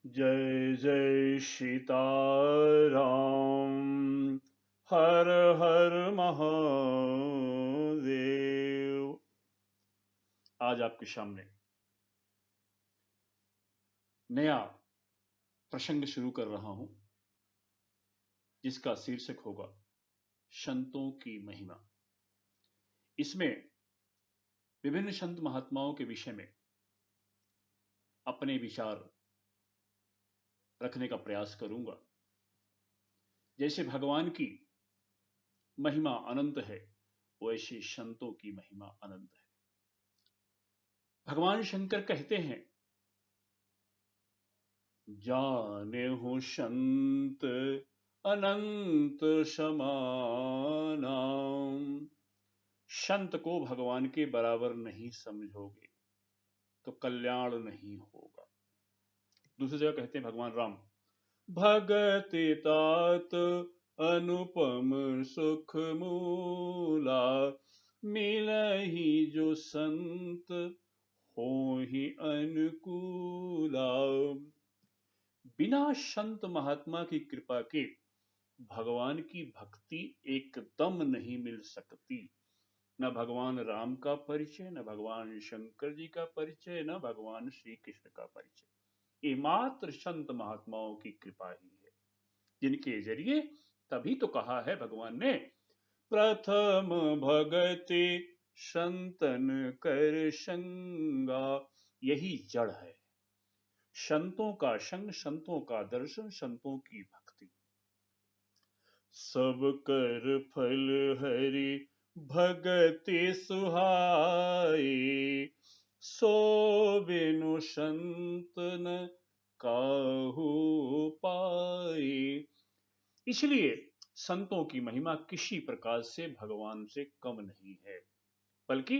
जय जय सीताराम। हर हर महादेव। आज आपके सामने नया प्रसंग शुरू कर रहा हूं, जिसका शीर्षक होगा संतों की महिमा। इसमें विभिन्न संत महात्माओं के विषय में अपने विचार रखने का प्रयास करूंगा। जैसे भगवान की महिमा अनंत है, वैसे संतों की महिमा अनंत है। भगवान शंकर कहते हैं, जाने हो संत अनंत समाना। संत को भगवान के बराबर नहीं समझोगे तो कल्याण नहीं होगा। दूसरी जगह कहते हैं भगवान राम, भगति तात अनुपम सुख मूला, मिलहि जो संत होहि अनुकूला। बिना संत महात्मा की कृपा के भगवान की भक्ति एकदम नहीं मिल सकती। न भगवान राम का परिचय, न भगवान शंकर जी का परिचय, न भगवान श्री कृष्ण का परिचय। ये मात्र संत महात्माओं की कृपा ही है, जिनके जरिए, तभी तो कहा है भगवान ने, प्रथम भगति संतन कर संगा। यही जड़ है संतों का संग, संतों का दर्शन, संतों की भक्ति। सब कर फल हरि भगति सुहाई, सो बिनु संत न काहू पाई। इसलिए संतों की महिमा किसी प्रकार से भगवान से कम नहीं है, बल्कि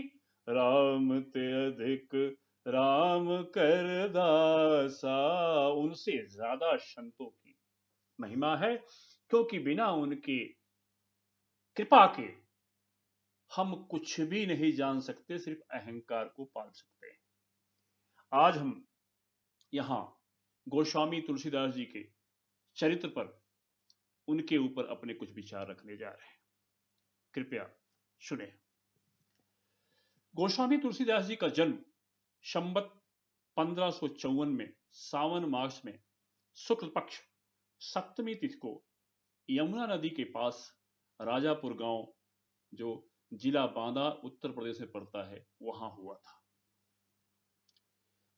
राम ते अधिक राम कर दासा, उनसे ज्यादा संतों की महिमा है। क्योंकि बिना उनके कृपा के हम कुछ भी नहीं जान सकते, सिर्फ अहंकार को पाल सकते हैं। आज हम यहां गोस्वामी तुलसीदास जी के चरित्र पर, उनके ऊपर अपने कुछ विचार रखने जा रहे हैं। कृपया सुने। गोस्वामी तुलसीदास जी का जन्म संवत 1554 में सावन मास में शुक्ल पक्ष सप्तमी तिथि को यमुना नदी के पास राजापुर गांव, जो जिला बांदा उत्तर प्रदेश में पड़ता है, वहां हुआ था।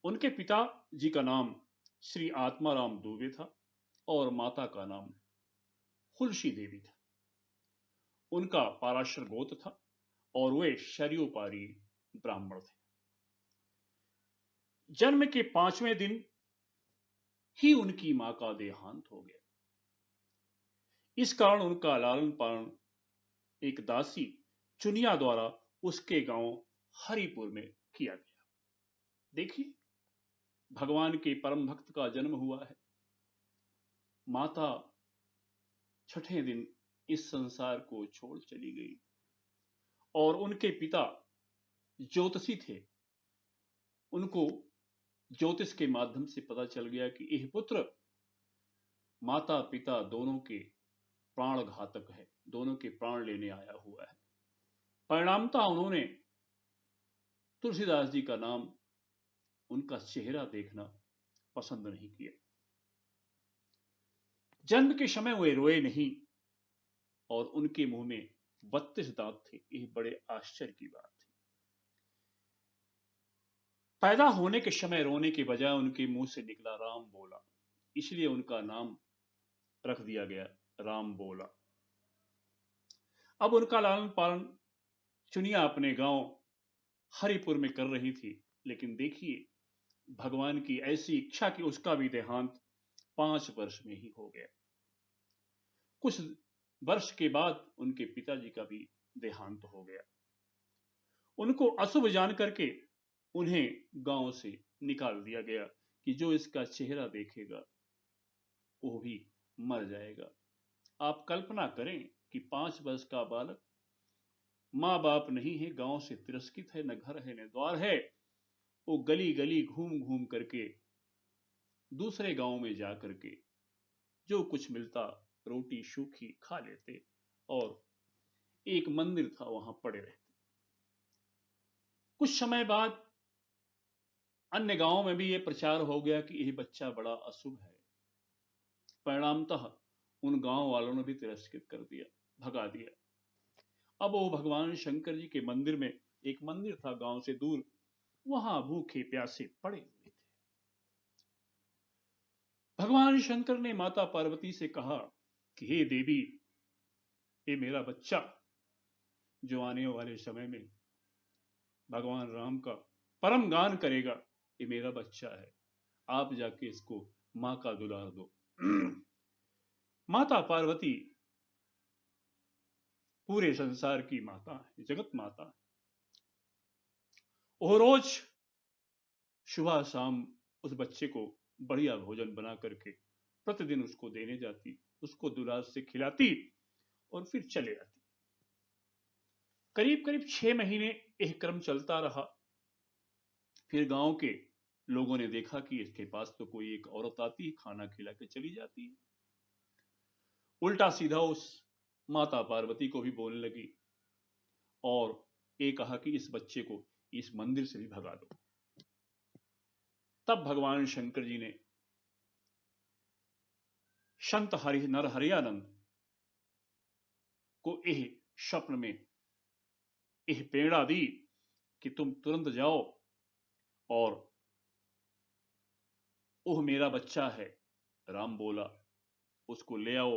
उनके पिता जी का नाम श्री आत्माराम दुबे था और माता का नाम हुलसी देवी था। उनका पाराशर गोत्र था और वे शर्योपारी ब्राह्मण थे। जन्म के 5वें दिन ही उनकी मां का देहांत हो गया। इस कारण उनका लालन पालन एक दासी चुनिया द्वारा उसके गांव हरिपुर में किया गया। देखिए, भगवान के परम भक्त का जन्म हुआ है। माता छठे दिन इस संसार को छोड़ चली गई और उनके पिता ज्योतिषी थे। उनको ज्योतिष के माध्यम से पता चल गया कि यह पुत्र माता पिता दोनों के प्राण घातक है, दोनों के प्राण लेने आया हुआ है। परिणामतः उन्होंने तुलसीदास जी का नाम, उनका चेहरा देखना पसंद नहीं किया। जन्म के समय वे रोए नहीं और उनके मुंह में 32 दांत थे। यह बड़े आश्चर्य की बात थी। पैदा होने के समय रोने के बजाय उनके मुंह से निकला राम बोला, इसलिए उनका नाम रख दिया गया राम बोला। अब उनका लालन पालन चुनिया अपने गांव हरिपुर में कर रही थी, लेकिन देखिए, भगवान की ऐसी इच्छा कि उसका भी देहांत 5 वर्ष में ही हो गया। कुछ वर्ष के बाद उनके पिताजी का भी देहांत हो गया। उनको अशुभ जान करके उन्हें गांव से निकाल दिया गया कि जो इसका चेहरा देखेगा वो भी मर जाएगा। आप कल्पना करें कि 5 वर्ष का बालक, माँ बाप नहीं है, गांव से तिरस्कृत है, न घर है न द्वार है, वो गली गली घूम घूम करके दूसरे गांव में जाकर के जो कुछ मिलता रोटी सूखी खा लेते और एक मंदिर था वहां पड़े रहते। कुछ समय बाद अन्य गांवों में भी यह प्रचार हो गया कि यह बच्चा बड़ा अशुभ है। परिणामतः उन गांव वालों ने भी तिरस्कृत कर दिया, भगा दिया। अब वो भगवान शंकर जी के मंदिर में, एक मंदिर था गांव से दूर, वहां भूखे प्यासे पड़े हुए थे। भगवान शंकर ने माता पार्वती से कहा कि हे देवी, ये मेरा बच्चा जो आने वाले समय में भगवान राम का परम गान करेगा, ये मेरा बच्चा है, आप जाके इसको मां का दुलार दो। माता पार्वती पूरे संसार की माता है, जगत माता है। वो रोज सुबह शाम उस बच्चे को बढ़िया भोजन बना करके प्रतिदिन उसको देने जाती, उसको दुलार से खिलाती और फिर चले आती। करीब करीब 6 महीने यह क्रम चलता रहा। फिर गांव के लोगों ने देखा कि इसके पास तो कोई एक औरत आती है, खाना खिला के चली जाती है। उल्टा सीधा उस माता पार्वती को भी बोलने लगी और ये कहा कि इस बच्चे को इस मंदिर से भी भगा दो। तब भगवान शंकर जी ने संत नरहरियानंद को यह स्वप्न में यह प्रेरणा दी कि तुम तुरंत जाओ और ओह मेरा बच्चा है, राम बोला, उसको ले आओ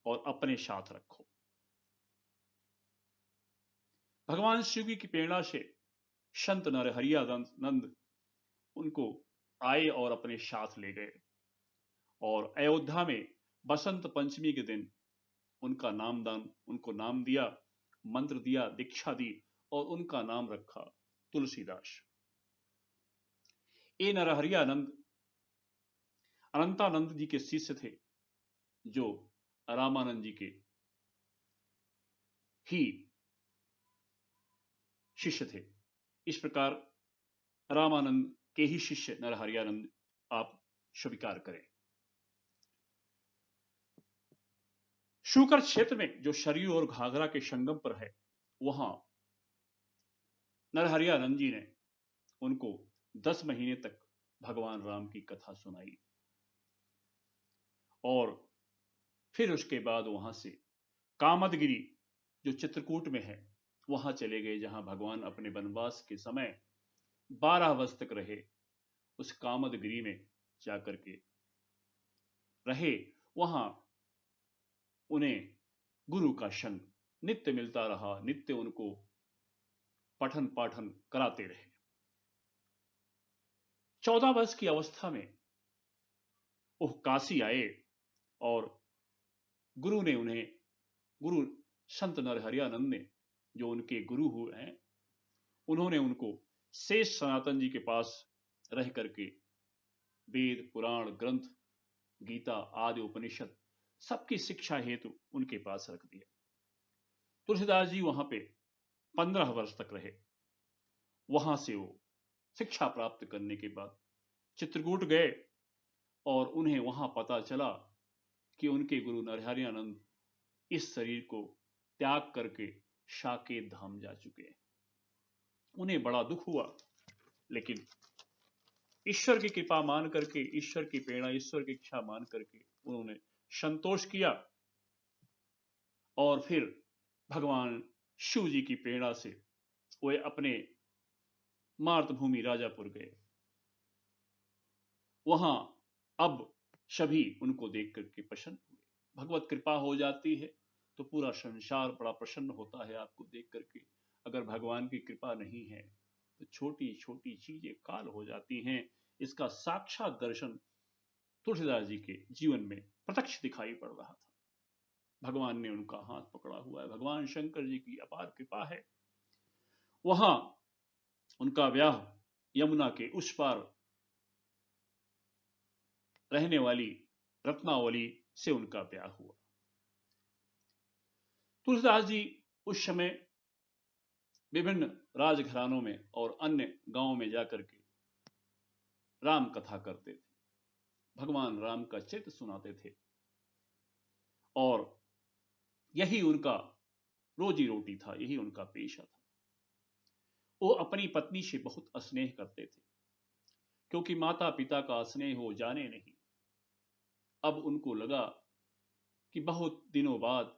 और अपने साथ रखो। भगवान शिव की प्रेरणा से संत नरहरियानंद उनको आए और अपने साथ ले गए और अयोध्या में बसंत पंचमी के दिन उनका नामदान, उनको नाम दिया, मंत्र दिया, दीक्षा दी और उनका नाम रखा तुलसीदास। ये नरहरियानंद अनंतानंद जी के शिष्य थे, जो रामानंद जी के ही शिष्य थे। इस प्रकार रामानंद के ही शिष्य नरहरियानंद आप स्वीकार करें। शुकर क्षेत्र में जो सरयू और घाघरा के संगम पर है, वहां नरहरियानंद जी ने उनको 10 महीने तक भगवान राम की कथा सुनाई और फिर उसके बाद वहां से कामदगिरी जो चित्रकूट में है वहां चले गए, जहां भगवान अपने वनवास के समय 12 वर्ष तक रहे। उस कामदगिरी में जाकर के रहे, वहां उन्हें गुरु का संग नित्य मिलता रहा, नित्य उनको पठन पाठन कराते रहे। 14 वर्ष की अवस्था में वो काशी आए और गुरु ने उन्हें, गुरु संत नरहरियानंद ने, जो उनके गुरु हुए हैं, उन्होंने उनको शेष सनातन जी के पास रह करके वेद पुराण ग्रंथ, गीता आदि उपनिषद सबकी शिक्षा हेतु उनके पास रख दिया। तुलसीदास जी वहां पे 15 वर्ष तक रहे। वहां से वो शिक्षा प्राप्त करने के बाद चित्रकूट गए और उन्हें वहां पता चला कि उनके गुरु नरहरियानंद इस शरीर को त्याग करके साकेत धाम जा चुके हैं। उन्हें बड़ा दुख हुआ, लेकिन ईश्वर की कृपा मान करके, ईश्वर की प्रेरणा, ईश्वर की इच्छा मान करके उन्होंने संतोष किया और फिर भगवान शिव जी की प्रेरणा से वे अपने मातृभूमि राजापुर गए। वहां अब सभी उनको देख करके प्रसन्न हुए। भगवत कृपा हो जाती है तो पूरा संसार बड़ा प्रसन्न होता है आपको देख करके। अगर भगवान की कृपा नहीं है तो छोटी छोटी चीजें काल हो जाती हैं। इसका साक्षात दर्शन तुलसीदास जी के जीवन में प्रत्यक्ष दिखाई पड़ रहा था। भगवान ने उनका हाथ पकड़ा हुआ है, भगवान शंकर जी की अपार कृपा है। वहां उनका ब्याह यमुना के उस पार रहने वाली रत्नावली से उनका ब्याह हुआ। तुलसीदास जी उस समय विभिन्न राजघरानों में और अन्य गांवों में जाकर के राम कथा करते थे। भगवान राम का चरित्र सुनाते थे और यही उनका रोजी रोटी था, यही उनका पेशा था। वो अपनी पत्नी से बहुत स्नेह करते थे, क्योंकि माता पिता का स्नेह वो जाने नहीं। अब उनको लगा कि बहुत दिनों बाद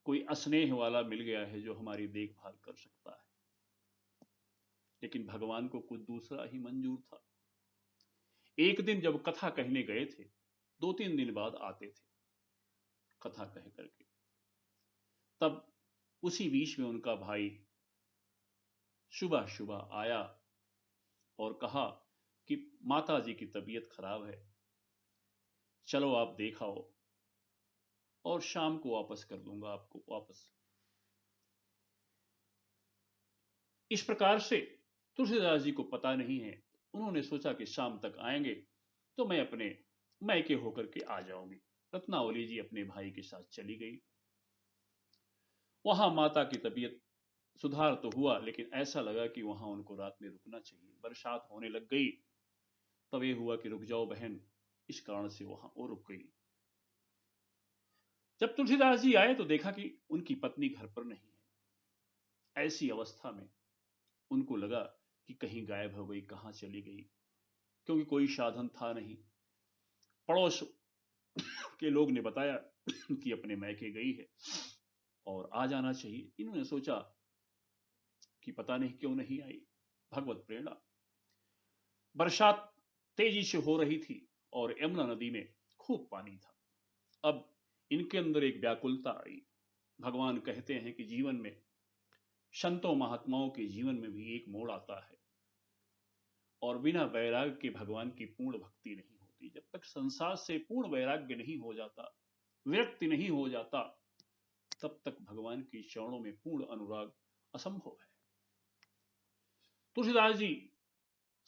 कोई स्नेह वाला मिल गया है जो हमारी देखभाल कर सकता है। लेकिन भगवान को कुछ दूसरा ही मंजूर था। एक दिन जब कथा कहने गए थे, 2-3 दिन बाद आते थे कथा कह करके, तब उसी बीच में उनका भाई सुबह सुबह आया और कहा कि माता जी की तबीयत खराब है, चलो आप देखाओ और शाम को वापस कर दूंगा आपको वापस। इस प्रकार से तुलसीदास जी को पता नहीं है, उन्होंने सोचा कि शाम तक आएंगे तो मैं अपने मैके होकर के आ जाऊंगी। रत्नावली जी अपने भाई के साथ चली गई। वहां माता की तबीयत सुधार तो हुआ, लेकिन ऐसा लगा कि वहां उनको रात में रुकना चाहिए। बरसात होने लग गई, तब ये हुआ कि रुक जाओ बहन, इस कारण से वहां वो रुक गई। जब तुलसीदास जी आए तो देखा कि उनकी पत्नी घर पर नहीं है। ऐसी अवस्था में उनको लगा कि कहीं गायब हो गई, कहां चली गई, क्योंकि कोई साधन था नहीं। पड़ोस के लोग ने बताया कि अपने मैके गई है और आ जाना चाहिए। इन्होंने सोचा कि पता नहीं क्यों नहीं आई। भगवत प्रेरणा। बरसात तेजी से हो रही थी और यमुना नदी में खूब पानी था। अब इनके अंदर एक व्याकुलता आई। भगवान कहते हैं कि जीवन में, संतों महात्माओं के जीवन में भी एक मोड़ आता है और बिना वैराग्य के भगवान की पूर्ण भक्ति नहीं होती। जब तक संसार से पूर्ण वैराग्य नहीं हो जाता, विरक्ति नहीं हो जाता, तब तक भगवान के चरणों में पूर्ण अनुराग असंभव है। तुलसीदास जी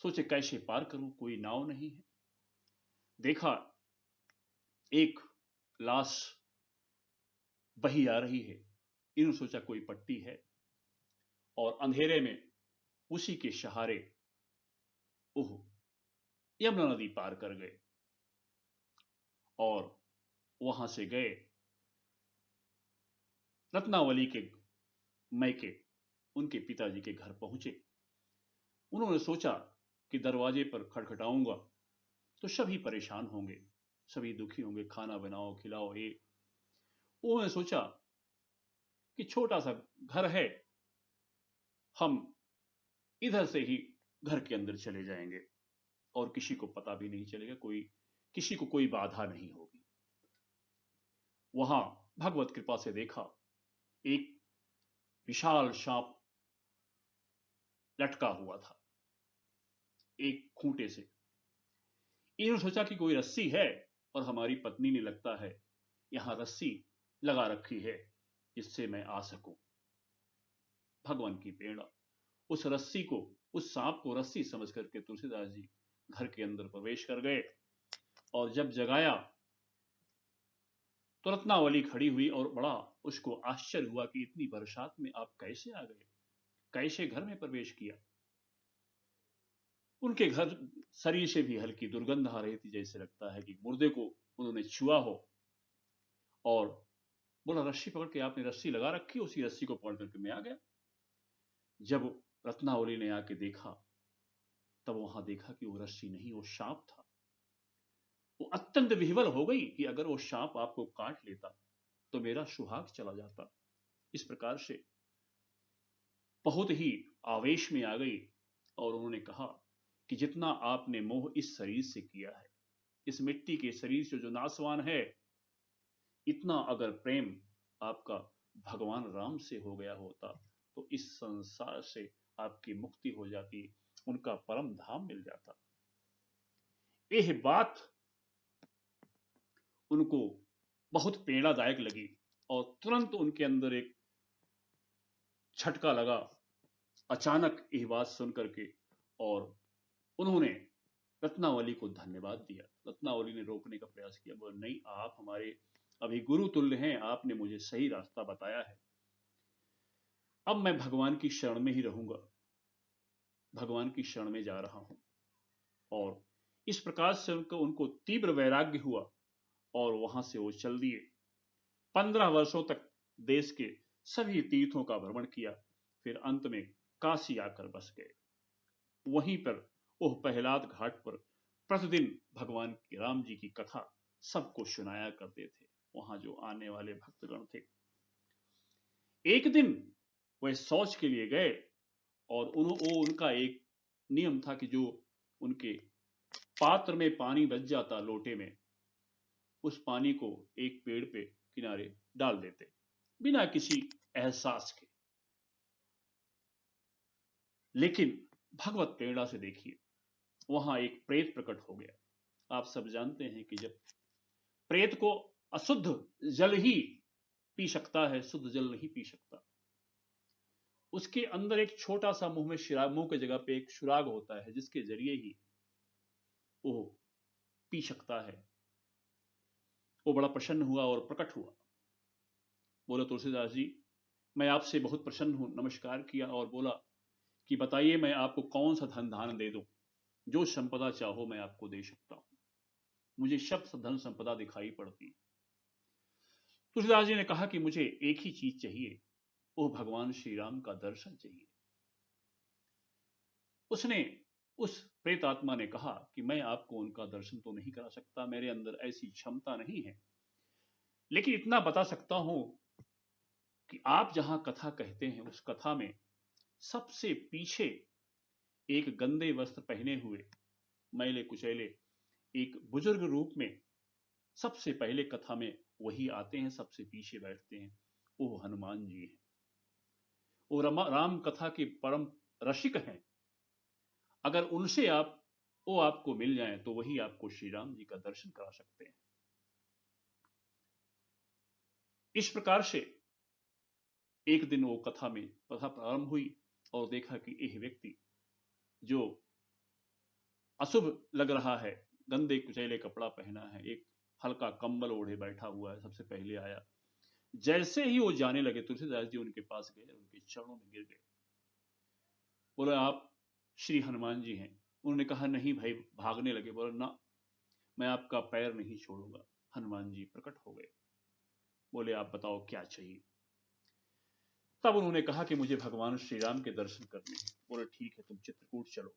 सोचे कैसे पार करूं, कोई नाव नहीं है। देखा एक लाश बही आ रही है। इन्होंने सोचा कोई पट्टी है और अंधेरे में उसी के सहारे ओह यमुना नदी पार कर गए और वहां से गए रत्नावली के मैके, उनके पिताजी के घर पहुंचे। उन्होंने सोचा कि दरवाजे पर खटखटाऊंगा तो सभी परेशान होंगे, सभी दुखी होंगे, खाना बनाओ खिलाओ। ये उन्होंने सोचा कि छोटा सा घर है, हम इधर से ही घर के अंदर चले जाएंगे और किसी को पता भी नहीं चलेगा, कोई किसी को कोई बाधा नहीं होगी। वहां भगवत कृपा से देखा एक विशाल सांप लटका हुआ था एक खूंटे से। इन्होंने सोचा कि कोई रस्सी है और हमारी पत्नी ने लगता है यहां रस्सी लगा रखी है जिससे मैं आ सकूं। भगवान की प्रेरणा। उस रस्सी को, उस सांप को रस्सी समझ करके तुलसीदास जी घर के अंदर प्रवेश कर गए और जब जगाया तो रत्नावली खड़ी हुई और बड़ा उसको आश्चर्य हुआ कि इतनी बरसात में आप कैसे आ गए, कैसे घर में प्रवेश किया। उनके घर शरीर से भी हल्की दुर्गंध आ रही थी, जैसे लगता है कि मुर्दे को उन्होंने छुआ हो। और बोला रस्सी पकड़ के, आपने रस्सी लगा रखी, उसी रस्सी को पकड़ करके मैं आ गया। जब रत्नावली ने आके देखा तब वहां देखा कि वो रस्सी नहीं, वो सांप था। वो अत्यंत विह्वल हो गई कि अगर वो सांप आपको काट लेता तो मेरा सुहाग चला जाता। इस प्रकार से बहुत ही आवेश में आ गई और उन्होंने कहा कि जितना आपने मोह इस शरीर से किया है, इस मिट्टी के शरीर से जो नासवान है, इतना अगर प्रेम आपका भगवान राम से हो गया होता तो इस संसार से आपकी मुक्ति हो जाती, उनका परम धाम मिल जाता। यह बात उनको बहुत प्रेरणादायक लगी और तुरंत उनके अंदर एक झटका लगा अचानक यह बात सुन करके, और उन्होंने रत्नावली को धन्यवाद दिया। रत्नावली ने रोकने का प्रयास किया, बोले नहीं, आप हमारे अभी गुरु तुल्य हैं, आपने मुझे सही रास्ता बताया है, अब मैं भगवान की शरण में ही रहूंगा, भगवान की शरण में जा रहा हूं और इस प्रकार से उनको तीव्र वैराग्य हुआ और वहां से वो चल दिए। 15 वर्षों तक देश के सभी तीर्थों का भ्रमण किया, फिर अंत में काशी आकर बस गए। वहीं पर ओह प्रहलाद घाट पर प्रतिदिन भगवान की राम जी की कथा सबको सुनाया करते थे, वहां जो आने वाले भक्तगण थे। एक दिन वह शौच के लिए गए और उनका एक नियम था कि जो उनके पात्र में पानी बच जाता लोटे में, उस पानी को एक पेड़ पे किनारे डाल देते बिना किसी एहसास के। लेकिन भगवत प्रेरणा से देखिए, वहां एक प्रेत प्रकट हो गया। आप सब जानते हैं कि जब प्रेत को अशुद्ध जल ही पी सकता है, शुद्ध जल नहीं पी सकता। उसके अंदर एक छोटा सा मुंह के जगह पे एक सुराग होता है, जिसके जरिए ही वो पी सकता है। वो बड़ा प्रसन्न हुआ और प्रकट हुआ। बोला, तुलसीदास जी, मैं आपसे बहुत प्रसन्न हूं। नमस्कार किया और बोला कि बताइए मैं आपको कौन सा धन धान दे दूं, जो संपदा चाहो मैं आपको दे सकता हूं, मुझे सब धन संपदा दिखाई पड़ती। तुलसीदास जी ने कहा कि मुझे एक ही चीज चाहिए, वो भगवान श्री राम का दर्शन चाहिए। उस प्रेत आत्मा ने कहा कि मैं आपको उनका दर्शन तो नहीं करा सकता, मेरे अंदर ऐसी क्षमता नहीं है, लेकिन इतना बता सकता हूं कि आप जहां कथा कहते हैं उस कथा में सबसे पीछे एक गंदे वस्त्र पहने हुए, मैले कुचैले एक बुजुर्ग रूप में सबसे पहले कथा में वही आते हैं, सबसे पीछे बैठते हैं, वो हनुमान जी हैं। वो राम कथा के परम रसिक हैं। अगर उनसे वो आपको मिल जाएं तो वही आपको श्री राम जी का दर्शन करा सकते हैं। इस प्रकार से एक दिन वो कथा प्रारंभ हुई और देखा कि यह व्यक्ति जो अशुभ लग रहा है, गंदे कुचैले कपड़ा पहना है, एक हल्का कंबल ओढ़े बैठा हुआ है, सबसे पहले आया। जैसे ही वो जाने लगे, तुलसीदास जी उनके पास गए, उनके चरणों में गिर गए। बोले, आप श्री हनुमान जी हैं? उन्होंने कहा, नहीं भाई। भागने लगे। बोले, ना, मैं आपका पैर नहीं छोड़ूंगा। हनुमान जी प्रकट हो गए। बोले, आप बताओ क्या चाहिए। तब उन्होंने कहा कि मुझे भगवान श्री राम के दर्शन करने हैं। बोले, ठीक है, तुम चित्रकूट चलो।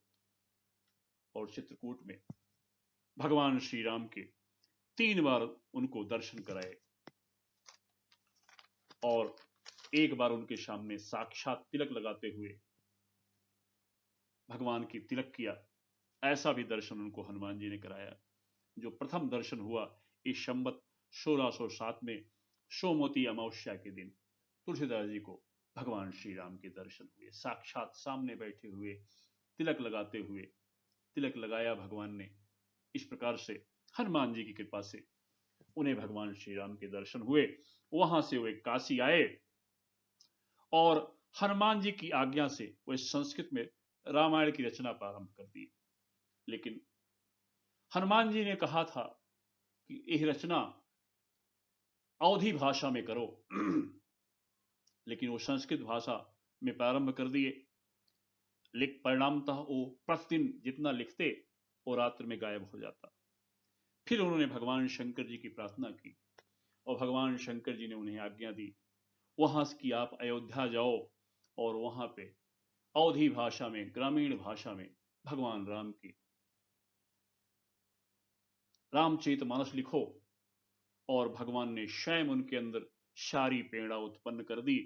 और चित्रकूट में भगवान श्री राम के 3 बार उनको दर्शन कराए और एक बार उनके सामने साक्षात तिलक लगाते हुए भगवान की तिलक किया। ऐसा भी दर्शन उनको हनुमान जी ने कराया। जो प्रथम दर्शन हुआ इस संवत 1607 में सोमवती अमावस्या के दिन तुलसीदास जी को भगवान श्री राम के दर्शन हुए, साक्षात सामने बैठे हुए, तिलक लगाते हुए। तिलक लगाया भगवान ने। इस प्रकार से हनुमान जी की कृपा से उन्हें भगवान श्री राम के दर्शन हुए। वहां से वे काशी आए और हनुमान जी की आज्ञा से वे संस्कृत में रामायण की रचना प्रारंभ कर दी। लेकिन हनुमान जी ने कहा था कि यह रचना अवधी भाषा में करो, लेकिन वो संस्कृत भाषा में प्रारंभ कर दिए। परिणामतः वो प्रतिदिन जितना लिखते वो रात्र में गायब हो जाता। फिर उन्होंने भगवान शंकर जी की प्रार्थना की और भगवान शंकर जी ने उन्हें आज्ञा दी वहां की आप अयोध्या जाओ और वहां पे अवधी भाषा में, ग्रामीण भाषा में भगवान राम की रामचरितमानस लिखो। और भगवान ने स्वयं उनके अंदर सारी प्रेरणा उत्पन्न कर दी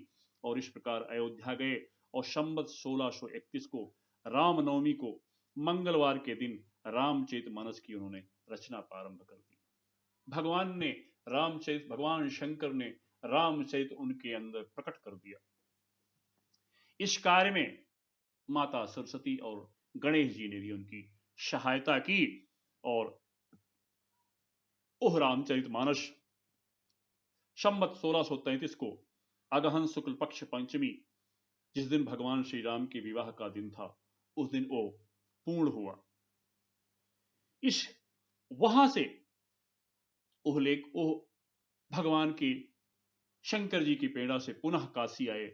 और इस प्रकार अयोध्या गए और संवत 1631 को रामनवमी को मंगलवार के दिन रामचरितमानस की उन्होंने रचना प्रारंभ कर दी। भगवान शंकर ने रामचरित उनके अंदर प्रकट कर दिया। इस कार्य में माता सरस्वती और गणेश जी ने भी उनकी सहायता की और ओह रामचरितमानस संवत 1633 को अगहन शुक्ल पक्ष पंचमी, जिस दिन भगवान श्री राम के विवाह का दिन था, उस दिन वो पूर्ण हुआ। वहां से ओह भगवान की शंकर जी की प्रेरणा से पुनः काशी आए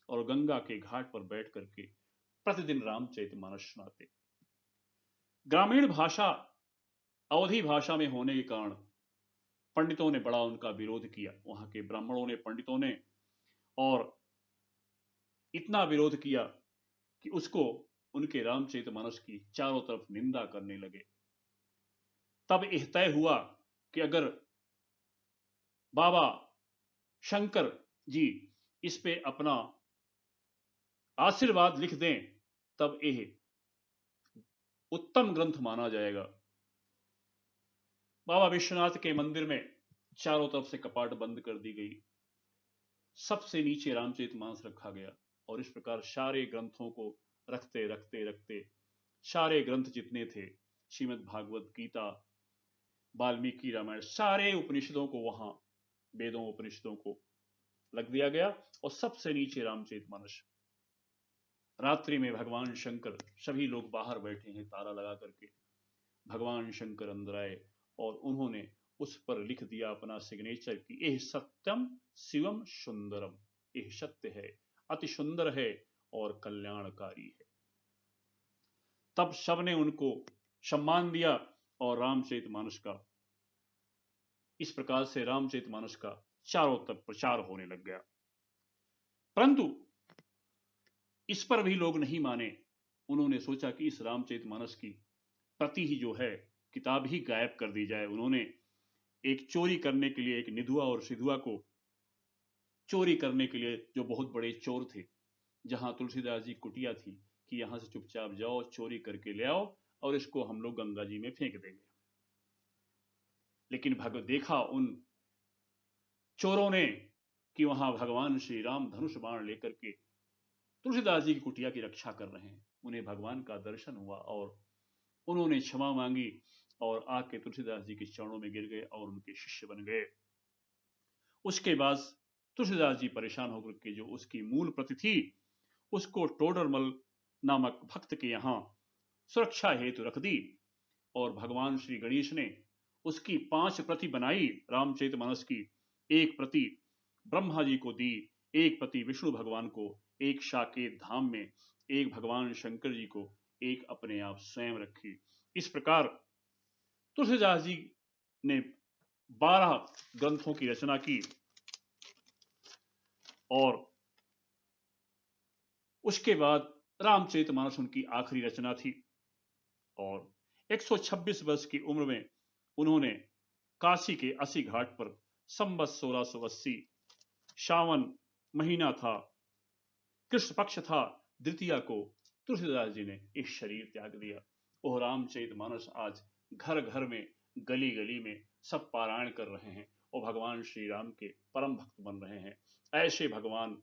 और गंगा के घाट पर बैठ करके प्रतिदिन रामचरितमानस सुनाते। ग्रामीण भाषा अवधी भाषा में होने के कारण पंडितों ने बड़ा उनका विरोध किया, वहां के ब्राह्मणों ने, पंडितों ने, और इतना विरोध किया कि उसको उनके रामचरितमानस की चारों तरफ निंदा करने लगे। तब यह तय हुआ कि अगर बाबा शंकर जी इस पे अपना आशीर्वाद लिख दें तब यह उत्तम ग्रंथ माना जाएगा। बाबा विश्वनाथ के मंदिर में चारों तरफ से कपाट बंद कर दी गई, सबसे नीचे रामचरितमानस रखा गया, और इस प्रकार सारे ग्रंथों को रखते रखते रखते सारे ग्रंथ जितने थे, श्रीमद् भागवत गीता, वाल्मीकि रामायण, सारे उपनिषदों को वहां, वेदों उपनिषदों को लग दिया गया, और सबसे नीचे रामचरितमानस। रात्रि में भगवान शंकर, सभी लोग बाहर बैठे हैं ताला लगा करके, भगवान शंकर अंदर आए और उन्होंने उस पर लिख दिया अपना सिग्नेचर कि यह सत्यम शिवम सुंदरम, यह सत्य है, अति सुंदर है और कल्याणकारी है। तब सबने उनको सम्मान दिया और रामचरितमानस का, इस प्रकार से रामचरितमानस का चारों तरफ प्रचार होने लग गया। परंतु इस पर भी लोग नहीं माने। उन्होंने सोचा कि इस रामचरितमानस की प्रति ही जो है, किताब ही गायब कर दी जाए। उन्होंने एक चोरी करने के लिए, एक निधुआ और सिधुआ को चोरी करने के लिए, जो बहुत बड़े चोर थे, जहां तुलसीदास जी कुटिया थी, कि यहां से चुपचाप जाओ, चोरी करके ले आओ और इसको हम लोग गंगा जी में फेंक देंगे। लेकिन देखा उन चोरों ने कि वहां भगवान श्री राम धनुष बाण लेकर के तुलसीदास जी की कुटिया की रक्षा कर रहे हैं। उन्हें भगवान का दर्शन हुआ और उन्होंने क्षमा मांगी और आके तुलसीदास जी के चरणों में गिर गए और उनके शिष्य बन गए। उसके बाद तुलसीदास जी परेशान होकर के जो उसकी मूल प्रति थी, उसको टोडरमल नामक भक्त के यहां सुरक्षा हेतु रख दी, और भगवान श्री गणेश ने उसकी 5 प्रति बनाई रामचरितमानस की। एक प्रति ब्रह्मा जी को दी, एक प्रति विष्णु भगवान को, एक साकेत धाम में, एक भगवान शंकर जी को, एक अपने आप स्वयं रखी। इस प्रकार तुलसीदास जी ने 12 ग्रंथों की रचना की, और उसके बाद रामचरितमानस उनकी आखिरी रचना थी। और 126 वर्ष की उम्र में उन्होंने काशी के अस्सी घाट पर संवत 1680 श्रावण महीना था, कृष्ण पक्ष था, द्वितीया को तुलसीदास जी ने इस शरीर त्याग दिया। और रामचरितमानस आज घर घर में, गली गली में सब पारायण कर रहे हैं और भगवान श्री राम के परम भक्त बन रहे हैं। ऐसे भगवान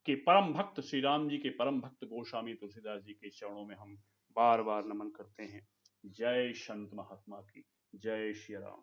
के परम भक्त, श्री राम जी के परम भक्त गोस्वामी तुलसीदास जी के चरणों में हम बार बार नमन करते हैं। जय संत महात्मा की, जय श्री राम।